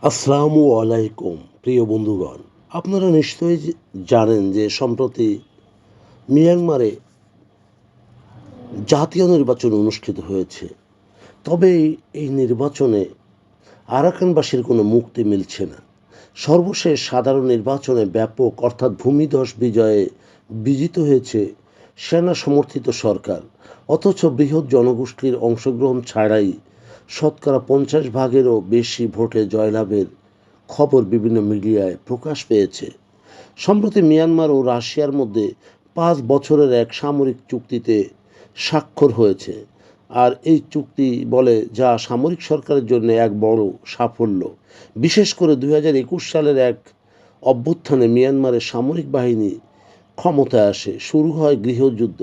আসসালামু আলাইকুম প্রিয় বন্ধুগণ। আপনারা নিশ্চয়ই জানেন যে সম্প্রতি মিয়ানমারে জাতীয় নির্বাচন অনুষ্ঠিত হয়েছে। তবে এই নির্বাচনে আরাকানবাসীর কোনো মুক্তি মিলছে না। সর্বশেষ সাধারণ নির্বাচনে ব্যাপক অর্থাৎ ভূমিধস বিজয়ে বিজিত হয়েছে সেনা সমর্থিত সরকার। অথচ বৃহৎ জনগোষ্ঠীর অংশগ্রহণ ছাড়াই শতকরা 50 ভাগেরও বেশি ভোটে জয়লাভের খবর বিভিন্ন মিডিয়ায় প্রকাশ পেয়েছে। সম্প্রতি মিয়ানমার ও রাশিয়ার মধ্যে 5 বছরের এক সামরিক চুক্তিতে স্বাক্ষর হয়েছে। আর এই চুক্তি বলে যা সামরিক সরকারের জন্য এক বড় সাফল্য। বিশেষ করে 2021 সালের এক অভ্যুত্থানে মিয়ানমারের সামরিক বাহিনী ক্ষমতায় আসে, শুরু হয় গৃহযুদ্ধ।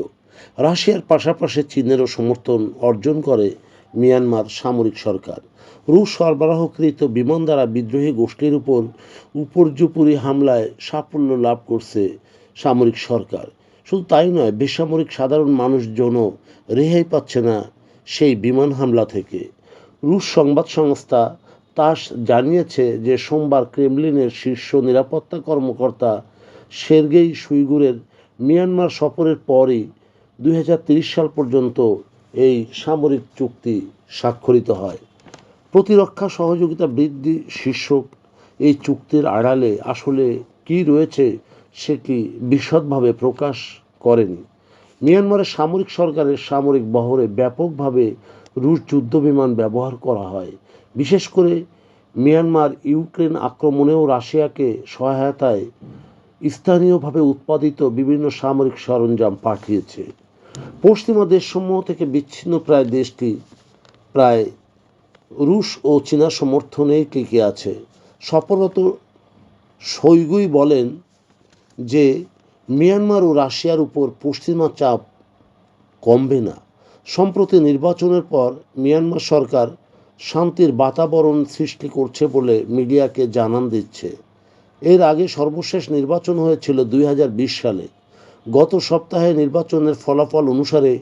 রাশিয়ার পাশাপাশি চীনেরও সমর্থন অর্জন করে মিয়ানমার সামরিক সরকার। রুশ সরবরাহকৃত বিমান দ্বারা বিদ্রোহী গোষ্ঠীর উপর উপর্যুপরি হামলায় সাফল্য লাভ করছে সামরিক সরকার। শুধু তাই নয়, বেসামরিক সাধারণ মানুষজনও রেহাই পাচ্ছে না সেই বিমান হামলা থেকে। রুশ সংবাদ সংস্থা তাস জানিয়েছে যে সোমবার ক্রেমলিনের শীর্ষ নিরাপত্তা কর্মকর্তা সের্গেই শুইগুরের মিয়ানমার সফরের পরই 2030 সাল পর্যন্ত এই সামরিক চুক্তি স্বাক্ষরিত হয়। প্রতিরক্ষা সহযোগিতা বৃদ্ধি শীর্ষক এই চুক্তির আড়ালে আসলে কী রয়েছে সেটি বিশদভাবে প্রকাশ করেনি। মিয়ানমারের সামরিক সরকারের সামরিক বহরে ব্যাপকভাবে রুশ যুদ্ধবিমান ব্যবহার করা হয়। বিশেষ করে মিয়ানমার ইউক্রেন আক্রমণেও রাশিয়াকে সহায়তায় স্থানীয়ভাবে উৎপাদিত বিভিন্ন সামরিক সরঞ্জাম পাঠিয়েছে। পশ্চিমা দেশসমূহ থেকে বিচ্ছিন্ন প্রায় দেশটি প্রায় রুশ ও চীনা সমর্থনেই টিকে আছে। সফররত শইগুই বলেন যে মিয়ানমার ও রাশিয়ার উপর পশ্চিমা চাপ কমবে না। সম্প্রতি নির্বাচনের পর মিয়ানমার সরকার শান্তির বাতাবরণ সৃষ্টি করছে বলে মিডিয়াকে জানান দিচ্ছে। এর আগে সর্বশেষ নির্বাচন হয়েছিল 2020 সালে। গত সপ্তাহে নির্বাচনের ফলাফল অনুসারে